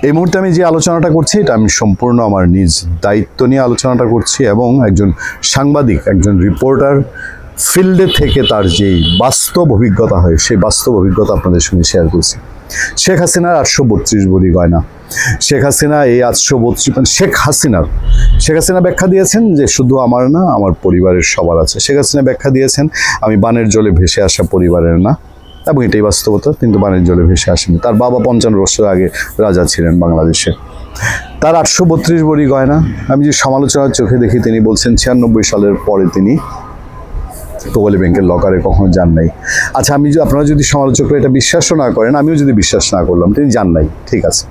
এই মুহূর্তে আমি যে আলোচনাটা করছি এটা আমি সম্পূর্ণ আমার নিজ দায়িত্ব নিয়ে আলোচনাটা করছি এবং একজন সাংবাদিক, একজন রিপোর্টার ফিল্ডে থেকে তার যেই বাস্তব অভিজ্ঞতা হয় সেই বাস্তব অভিজ্ঞতা আপনাদের সঙ্গে শেয়ার করছি। শেখ হাসিনার 832 ভরি গয়না, শেখ হাসিনা এই 832 মানে শেখ হাসিনা ব্যাখ্যা দিয়েছেন যে শুধু আমার না, আমার পরিবারের সবার আছে। শেখ হাসিনা ব্যাখ্যা দিয়েছেন আমি বানের জলে ভেসে আসা পরিবারের না, এবং এটাই বাস্তবতা, কিন্তু বানের জলে ভেসে আসেনি। তার বাবা 55 বছর আগে রাজা ছিলেন বাংলাদেশে। তার 832 ভরি গয়না আমি যে সমালোচনার চোখে দেখি, তিনি বলছেন 96 সালের পরে তিনি পূবালী ব্যাংকের লকারে কখনো যান নাই। আচ্ছা, আপনারা যদি সমালোচকরা এটা বিশ্বাসও না করেন, আমিও যদি বিশ্বাস না করলাম তিনি যান নাই, ঠিক আছে।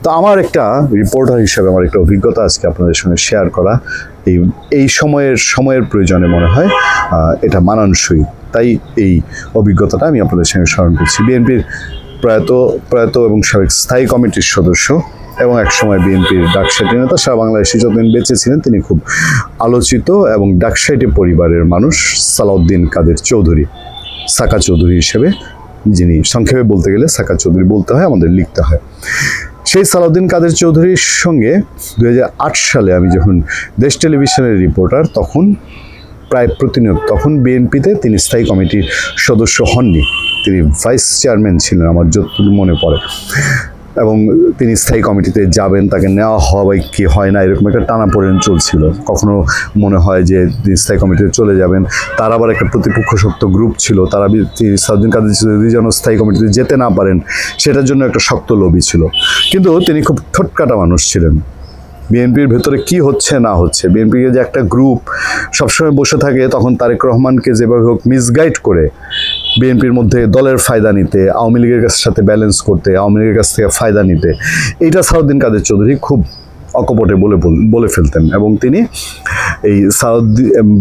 তো আমার একটা রিপোর্টার হিসাবে আমার একটা অভিজ্ঞতা আজকে আপনাদের সঙ্গে শেয়ার করা এই সময়ের প্রয়োজনে মনে হয় এটা মানানসই। তাই এই অভিজ্ঞতাটা আমি আপনাদের সঙ্গে স্মরণ করছি। বিএনপির প্রয়াত এবং সাবেক স্থায়ী কমিটির সদস্য এবং একসময় বিএনপির ডাকসাইটি নেতা, সারা বাংলাদেশে যতদিন বেঁচে ছিলেন তিনি খুব আলোচিত এবং ডাকসাইটি পরিবারের মানুষ সালাউদ্দিন কাদের চৌধুরী, সাকা চৌধুরী হিসেবে, যিনি সংক্ষেপে বলতে গেলে সাকা চৌধুরী বলতে হয়, আমাদের লিখতে হয়। সেই সালাউদ্দিন কাদের চৌধুরীর সঙ্গে 2008 সালে আমি যখন দেশ টেলিভিশনের রিপোর্টার, তখন প্রায় প্রতিনিয়ত, তখন বিএনপিতে তিনি স্থায়ী কমিটির সদস্য হননি, তিনি ভাইস চেয়ারম্যান ছিলেন আমার যতটুকু মনে পড়ে, এবং তিনি স্থায়ী কমিটিতে যাবেন, তাকে নেওয়া হয় কি হয় না এরকম একটা টানাপোড়েন চলছিল। কখনো মনে হয় যে তিনি স্থায়ী কমিটিতে চলে যাবেন, তার আবার একটা প্রতিপক্ষশক্ত গ্রুপ ছিল, তারা সালাউদ্দিন কাদের চৌধুরী যেন স্থায়ী কমিটিতে যেতে না পারেন সেটার জন্য একটা শক্ত লবি ছিল। কিন্তু তিনি খুব ঠোঁটকাটা মানুষ ছিলেন। বিএনপির ভেতরে কি হচ্ছে না হচ্ছে, বিএনপিকে যে একটা গ্রুপ সবসময় বসে থাকে, তখন তারেক রহমানকে যেভাবে হোক মিসগাইড করে বিএনপির মধ্যে দলের ফায়দা নিতে, আওয়ামী লীগের সাথে ব্যালেন্স করতে, আওয়ামী লীগের কাছ থেকে ফায়দা নিতে, এইটা সালাউদ্দিন কাদের চৌধুরী খুব অকপটে বলে ফেলতেন। এবং তিনি এই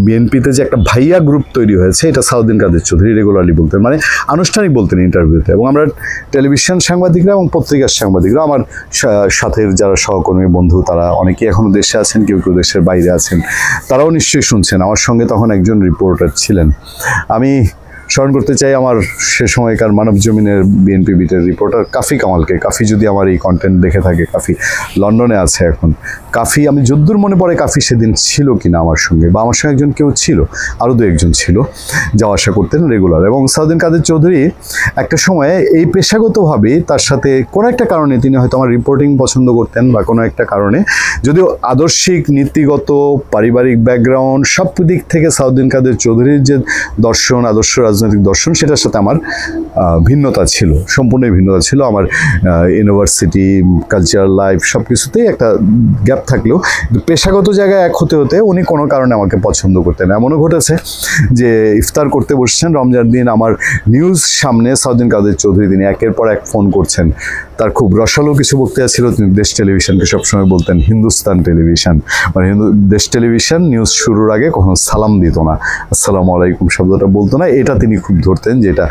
বিএনপিতে যে একটা ভাইয়া গ্রুপ তৈরি হয়েছে, এটা সালাউদ্দিন কাদের চৌধুরী রেগুলারলি বলতেন, মানে আনুষ্ঠানিক বলতেন ইন্টারভিউতে। এবং আমরা টেলিভিশন সাংবাদিকরা এবং পত্রিকার সাংবাদিকরা, আমার সাথের যারা সহকর্মী বন্ধু, তারা অনেকেই এখনও দেশে আছেন, কেউ কেউ দেশের বাইরে আছেন, তারাও নিশ্চয়ই শুনছেন। আমার সঙ্গে তখন একজন রিপোর্টার ছিলেন, আমি স্মরণ করতে চাই আমার সে সময়কার মানব জমিনের বিএনপি বিটের রিপোর্টার কাফি কামালকে। কাফি যদি আমার এই কন্টেন্ট দেখে থাকে, কাফি লন্ডনে আছে এখন। কাফি, আমি যদ্দূর মনে পড়ে কাফি সেদিন ছিল কিনা আমার সঙ্গে, বা আমার সঙ্গে একজন কেউ ছিল, আরও 2-1 ছিল, যাওয়া আসা করতেন রেগুলার। এবং সালাউদ্দিন কাদের চৌধুরী একটা সময়ে এই পেশাগতভাবেই তার সাথে কোনো একটা কারণে তিনি হয়তো আমার রিপোর্টিং পছন্দ করতেন, বা কোনো একটা কারণে, যদিও আদর্শিক, নীতিগত, পারিবারিক ব্যাকগ্রাউন্ড সব দিক থেকে সালাউদ্দিন কাদের চৌধুরীর যে দর্শন, আদর্শ রাজনৈতিক দর্শন, সেটার সাথে আমার ভিন্নতা ছিল, সম্পূর্ণই ভিন্নতা ছিল। আমার ইউনিভার্সিটি, কালচারাল লাইফ সব কিছুতেই একটা গ্যাপ থাকলেও পেশাগত জায়গায় এক হতে হতে উনি কোনো কারণে আমাকে পছন্দ করতেন। এমনও ঘটেছে যে ইফতার করতে বসছেন রমজান দিন, আমার নিউজ সামনে সালাউদ্দিন কাদের চৌধুরী তিনি একের পর এক ফোন করছেন। তার খুব রসালো কিছু বক্তৃতা ছিল, তিনি দেশ টেলিভিশনকে সবসময় বলতেন হিন্দুস্তান টেলিভিশন, মানে দেশ টেলিভিশন নিউজ শুরুর আগে কখনো সালাম দিত না, আসসালামু আলাইকুম শব্দটা বলতো না, এটা তিনি খুব ধরতেন যে এটা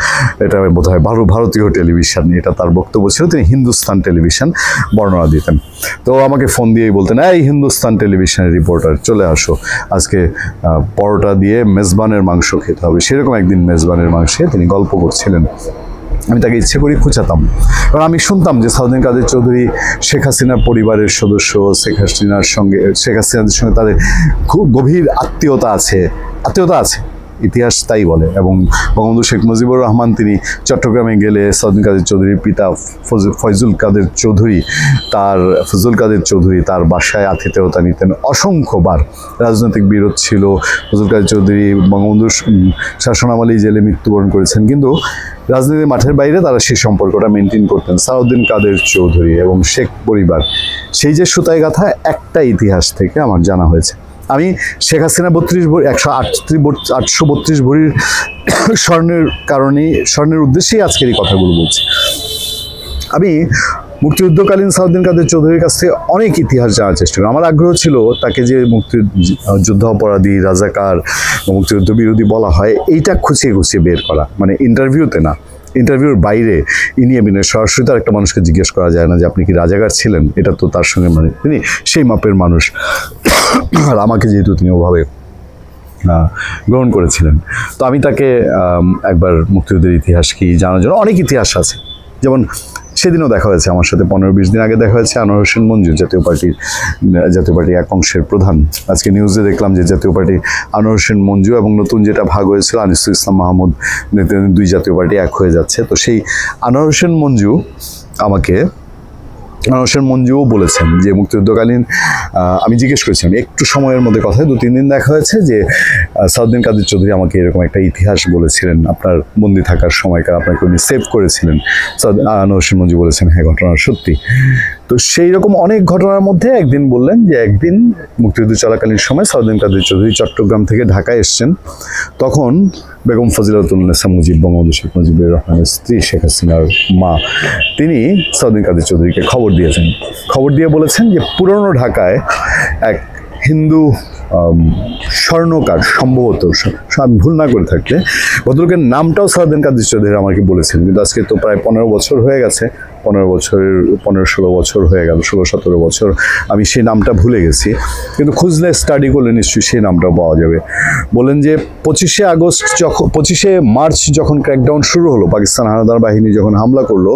বোধ হয় ভারতীয় টেলিভিশন, এটা তার বক্তব্য ছিল। তিনি হিন্দুস্তান টেলিভিশন বর্ণনা দিতেন। তো আমাকে ফোন দিয়েই বলতেন, এই হিন্দুস্তান টেলিভিশনের রিপোর্টার চলে আসো, আজকে পরোটা দিয়ে মেজবানের মাংস খেতে হবে। সেরকম একদিন মেজবানের মাংসে তিনি গল্প করছিলেন, আমি তাকে ইচ্ছে করে খুঁচাতাম, কারণ আমি শুনতাম যে সালাউদ্দিন কাদের চৌধুরী শেখ হাসিনার পরিবারের সদস্য, শেখ হাসিনাদের সঙ্গে তাদের খুব গভীর আত্মীয়তা আছে, ইতিহাস তাই বলে। এবং বঙ্গবন্ধু শেখ মুজিবুর রহমান তিনি চট্টগ্রামে গেলে সালাউদ্দিন কাদের চৌধুরীর পিতা ফজল কাদের চৌধুরী তার বাসায় আতিথেয়তা নিতেন অসংখ্যবার। রাজনৈতিক বিরোধ ছিল, ফজল কাদের চৌধুরী বঙ্গবন্ধুর শাসনামলেই জেলে মৃত্যুবরণ করেছেন, কিন্তু রাজনীতির মাঠের বাইরে তারা সেই সম্পর্কটা মেনটেন করতেন। সালাউদ্দিন কাদের চৌধুরী এবং শেখ পরিবার, সেই যে সুতায় গাথা একটা ইতিহাস থেকে আমার জানা হয়েছে। আমি শেখ হাসিনা 32 ভরি 832 ভরির স্বর্ণের উদ্দেশ্যেই আজকের এই কথাগুলো বলছি। আমি মুক্তিযুদ্ধকালীন সালাউদ্দিন কাদের চৌধুরীর কাছ থেকে অনেক ইতিহাস জানার চেষ্টা করি। আমার আগ্রহ ছিল তাকে যে মুক্তিযুদ্ধ অপরাধী, রাজাকার, মুক্তিযুদ্ধ বিরোধী বলা হয়, এইটা খুঁচিয়ে বের করা, মানে ইন্টারভিউতে না, ইন্টারভিউর বাইরে ইনিয়ে সরাসরি তার একটা মানুষকে জিজ্ঞেস করা যায় না যে আপনি কি রাজাকার ছিলেন, এটা তো তার সঙ্গে, মানে তিনি সেই মাপের মানুষ। আর আমাকে যেহেতু তিনি ওভাবে গ্রহণ করেছিলেন, তো আমি তাকে একবার মুক্তিযুদ্ধের ইতিহাস কি জানার জন্য, অনেক ইতিহাস আছে, যেমন সেদিনও দেখা হয়েছে আমার সাথে, 15-20 দিন আগে দেখা হয়েছে। আনোয়ার হোসেন মঞ্জু জাতীয় পার্টির এক অংশের প্রধান, আজকে নিউজে দেখলাম যে জাতীয় পার্টি আনোয়ার হোসেন মঞ্জু এবং নতুন যেটা ভাগ হয়েছিল আনিসুল ইসলাম মাহমুদ, দুই জাতীয় পার্টি এক হয়ে যাচ্ছে। তো সেই আনোয়ার হোসেন মঞ্জুও বলেছেন যে মুক্তিযুদ্ধকালীন, আমি জিজ্ঞেস করেছিলাম একটু সময়ের মধ্যে কথায় 2-3 দিন দেখা হয়েছে, যে সালাউদ্দিন কাদের চৌধুরী আমাকে এরকম একটা ইতিহাস বলেছিলেন আপনার বন্দি থাকার সময়কার, আপনাকে উনি সেভ করেছিলেন। আনোয়ার হোসেন মঞ্জু বলেছেন হ্যাঁ, ঘটনা সত্যি। তো সেই রকম অনেক ঘটনার মধ্যে একদিন বললেন যে একদিন মুক্তিযুদ্ধ চলাকালীন সময় সালাউদ্দিন কাদের চৌধুরী চট্টগ্রাম থেকে ঢাকায় এসছেন, তখন বেগম ফজিলাতুন্নেসা মুজিব, বঙ্গবন্ধু শেখ মুজিবুর রহমানের স্ত্রী, শেখ হাসিনার মা, তিনি সালাউদ্দিন কাদের চৌধুরীকে খবর দিয়েছেন। খবর দিয়ে বলেছেন যে পুরনো ঢাকায় এক হিন্দু স্বর্ণকার, সম্ভবত আমি ভুল না করে থাকলে ভদ্রলোকের নামটাও সালাউদ্দিন কাদের চৌধুরী আমাকে বলেছেন, কিন্তু আজকে তো প্রায় 15 বছর হয়ে গেছে, 15-16 বছর হয়ে গেল, 16-17 বছর আমি সেই নামটা ভুলে গেছি, কিন্তু খুঁজলে স্টাডি করলে নিশ্চয়ই সেই নামটাও পাওয়া যাবে। বলেন যে 25শে মার্চ যখন ক্র্যাকডাউন শুরু হলো, পাকিস্তান হানাদার বাহিনী যখন হামলা করলো,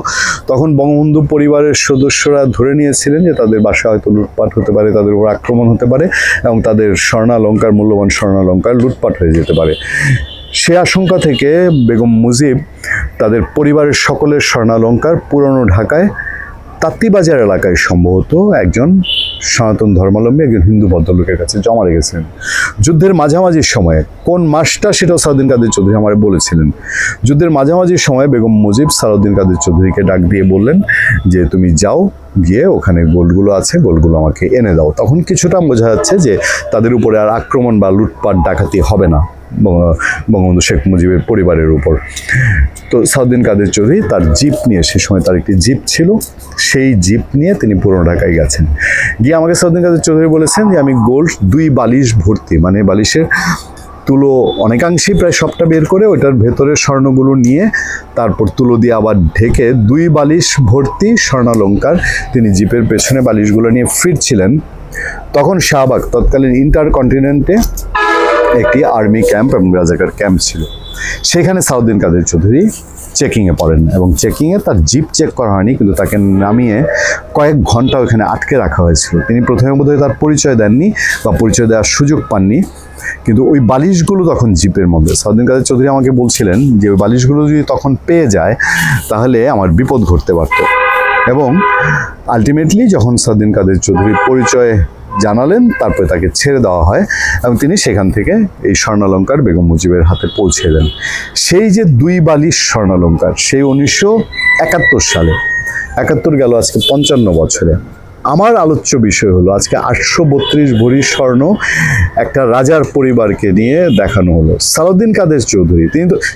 তখন বঙ্গবন্ধু পরিবারের সদস্যরা ধরে নিয়েছিলেন যে তাদের বাসা হয়তো লুটপাট হতে পারে, তাদের উপর আক্রমণ হতে পারে এবং তাদের স্বর্ণালঙ্কার, মূল্যবান স্বর্ণালঙ্কার লুটপাট হয়ে যেতে পারে। সে আশঙ্কা থেকে বেগম মুজিব তাদের পরিবারের সকলের স্বর্ণালঙ্কার পুরনো ঢাকায় তাঁতিবাজার এলাকায় সম্ভবত একজন সনাতন ধর্মাবলম্বী একজন হিন্দু ভদ্রলোকের কাছে জমা রেখেছিলেন। যুদ্ধের মাঝামাঝি সময়ে, কোন মাসটা সেটাও সালাউদ্দিন কাদের চৌধুরী আমার বলেছিলেন। যুদ্ধের মাঝামাঝি সময়ে বেগম মুজিব সালাউদ্দিন কাদের চৌধুরীকে ডাক দিয়ে বললেন যে তুমি যাও, গিয়ে ওখানে গোল্ডগুলো আছে, গোল্ডগুলো আমাকে এনে দাও। তখন কিছুটা বোঝা যাচ্ছে যে তাদের উপরে আর আক্রমণ বা লুটপাট ডাকাতি হবে না বঙ্গবন্ধু শেখ মুজিবের পরিবারের উপর। তো সালাউদ্দিন কাদের চৌধুরী তার জিপ নিয়ে, সে সময় তার একটি জিপ ছিল, সেই জিপ নিয়ে তিনি পুরনো ঢাকায় গেছেন। গিয়ে আমাকে সালাউদ্দিন কাদের চৌধুরী বলেছেন যে আমি গোল্ড 2 বালিশ ভর্তি, মানে বালিশের তুলো অনেকাংশেই প্রায় সবটা বের করে ওইটার ভেতরের স্বর্ণগুলো নিয়ে তারপর তুলো দিয়ে আবার ঢেকে 2 বালিশ ভর্তি স্বর্ণালঙ্কার তিনি জিপের পেছনে বালিশগুলো নিয়ে ফিরছিলেন। তখন শাহবাগ, তৎকালীন ইন্টারকন্টিনেন্টে একটি আর্মি ক্যাম্প এবং রাজাকার ক্যাম্প ছিল, সেখানে সালাউদ্দিন কাদের চৌধুরী চেকিংয়ে পড়েন এবং চেকিংয়ে তার জিপ চেক করা হয়নি, কিন্তু তাকে নামিয়ে কয়েক ঘন্টা ওখানে আটকে রাখা হয়েছিল। তিনি প্রথমে বোধহয় তার পরিচয় দেননি বা পরিচয় দেওয়ার সুযোগ পাননি, কিন্তু ওই বালিশগুলো তখন জিপের মধ্যে। সালাউদ্দিন কাদের চৌধুরী আমাকে বলছিলেন যে ওই বালিশগুলো যদি তখন পেয়ে যায় তাহলে আমার বিপদ ঘটতে পারত। এবং আলটিমেটলি যখন সালাউদ্দিন কাদের চৌধুরী পরিচয় জানালেন, তারপরে তাকে ছেড়ে দেওয়া হয় এবং তিনি সেখান থেকে এই স্বর্ণালঙ্কার বেগম মুজিবের হাতে পৌঁছে দেন। সেই যে 2 বালিশ স্বর্ণালঙ্কার, সেই 1971 সালে, 71 গেল আজকে 55 বছরে। আমার আলোচ্য বিষয় হলো আজকে 832 ভরি স্বর্ণ একটা রাজার পরিবারকে নিয়ে দেখানো হলো। সালাউদ্দিন কাদের চৌধুরী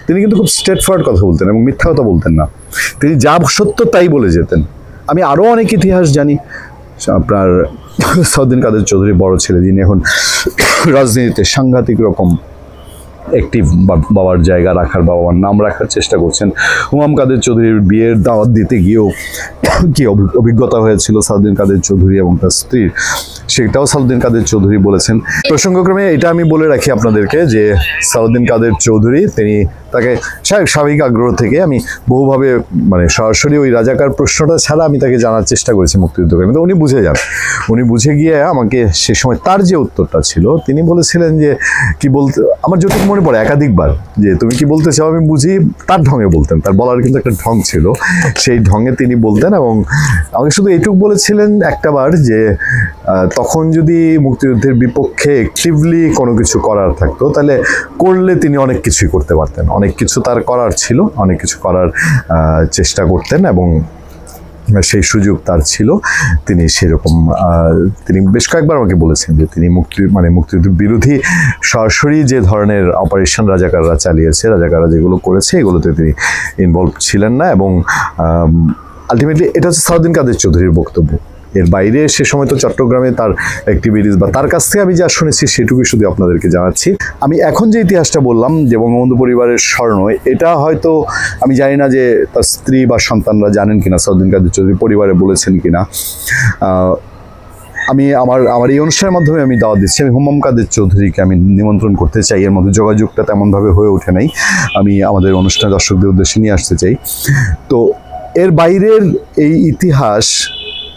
তিনি কিন্তু খুব স্ট্রেটফরওয়ার্ড কথা বলতেন এবং মিথ্যা কথা বলতেন না, তিনি যা সত্য তাই বলে যেতেন। আমি আরও অনেক ইতিহাস জানি। আপনার সালাউদ্দিন কাদের চৌধুরী বড় ছেলে, যিনি এখন রাজনীতিতে সাংঘাতিক রকম অ্যাক্টিভ, বাবার জায়গা রাখার, বাবার নাম রাখার চেষ্টা করছেন। হুমাম কাদের চৌধুরীর বিয়ের দাওয়াত দিতে গিয়েও কি অভিজ্ঞতা হয়েছিল সালাউদ্দিন কাদের চৌধুরী এবং তার স্ত্রীর, সেটাও সালাউদ্দিন কাদের চৌধুরী বলেছেন। প্রসঙ্গক্রমে এটা আমি বলে রাখি আপনাদেরকে যে সালাউদ্দিন কাদের চৌধুরী তাকে স্বাভাবিক আগ্রহ থেকে আমি বহুভাবে, মানে সরাসরি ওই রাজাকার প্রশ্নটা ছাড়া আমি তাকে জানার চেষ্টা করেছি মুক্তিযুদ্ধকে, কিন্তু উনি বুঝে যান। উনি বুঝে গিয়ে আমাকে সে সময় তার যে উত্তরটা ছিল, তিনি বলেছিলেন যে কি বলতে, আমার যতটুকু মনে পড়ে একাধিকবার, যে তুমি কি বলতে চাও আমি বুঝি, তার ঢঙে বলতেন। তার বলার কিন্তু একটা ঢং ছিল, সেই ঢঙে তিনি বলতেন। এবং আমাকে শুধু এইটুকু বলেছিলেন একটাবার যে তখন যদি মুক্তিযুদ্ধের বিপক্ষে অ্যাক্টিভলি কোনো কিছু করার থাকতো তাহলে করলে তিনি অনেক কিছুই করতে পারতেন, অনেক কিছু তার করার ছিল, অনেক কিছু করার চেষ্টা করতেন এবং সেই সুযোগ তার ছিল। তিনি সেরকম, তিনি বেশ কয়েকবার আমাকে বলেছেন যে তিনি মুক্তিযুদ্ধ বিরোধী সরাসরি যে ধরনের অপারেশন রাজাকাররা চালিয়েছে, রাজাকাররা যেগুলো করেছে, এগুলোতে তিনি ইনভলভ ছিলেন না। এবং আলটিমেটলি এটা হচ্ছে সালাউদ্দিন কাদের চৌধুরীর বক্তব্য। এর বাইরে সে সময় তো চট্টগ্রামে তার অ্যাক্টিভিটিস বা তার কাছ থেকে আমি যা শুনেছি সেটুকুই শুধু আপনাদেরকে জানাচ্ছি। আমি এখন যে ইতিহাসটা বললাম যে বঙ্গবন্ধু পরিবারের স্বর্ণ, এটা হয়তো আমি জানি না যে তার স্ত্রী বা সন্তানরা জানেন কিনা, সালাউদ্দিন কাদের চৌধুরী পরিবারে বলেছেন কিনা। আমি আমার এই অনুষ্ঠানের মাধ্যমে আমি দাওয়াত দিচ্ছি, আমি হুমাম কাদের চৌধুরীকে আমি নিমন্ত্রণ করতে চাই। এর মধ্যে যোগাযোগটা তেমনভাবে হয়ে ওঠে নাই, আমি আমাদের অনুষ্ঠানের দর্শকদের উদ্দেশ্যে নিয়ে আসতে চাই। তো এর বাইরের এই ইতিহাস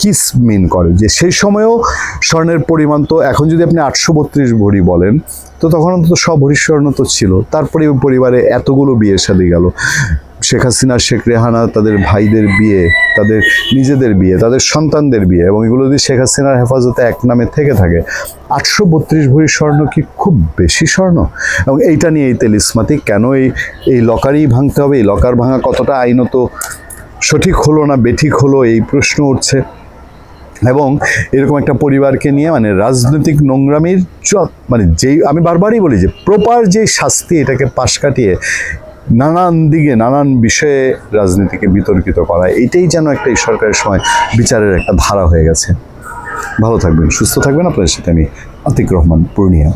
কি মিন করে যে সেই সময়েও স্বর্ণের পরিমাণ তো, এখন যদি আপনি 832 ভরি বলেন তো তখন তো সব ভরি স্বর্ণ তো ছিল। তারপরে পরিবারে এতগুলো বিয়ে শাদী গেল, শেখ হাসিনা, শেখ রেহানা, তাদের ভাইদের বিয়ে, তাদের নিজেদের বিয়ে, তাদের সন্তানদের বিয়ে, এবং এগুলো যদি শেখ হাসিনার হেফাজতে এক নামে থেকে থাকে, 832 ভরি স্বর্ণ কি খুব বেশি স্বর্ণ? এবং এইটা নিয়ে এই তেলিসমাতি কেন এই লকারই ভাঙতে হবে, এই লকার ভাঙা কতটা আইনত সঠিক হলো না বেঠিক হলো, এই প্রশ্ন উঠছে। এবং এরকম একটা পরিবারকে নিয়ে মানে রাজনৈতিক নোংরামির মানে যেই, আমি বারবারই বলি যে প্রপার যে শাস্তি, এটাকে পাশ কাটিয়ে নানান দিকে নানান বিষয়ে রাজনীতিকে বিতর্কিত করা, এইটাই যেন একটা এই সরকারের সময় বিচারের একটা ধারা হয়ে গেছে। ভালো থাকবেন, সুস্থ থাকবেন। আপনাদের সাথে আমি আতিক রহমান, পূর্ণিয়া।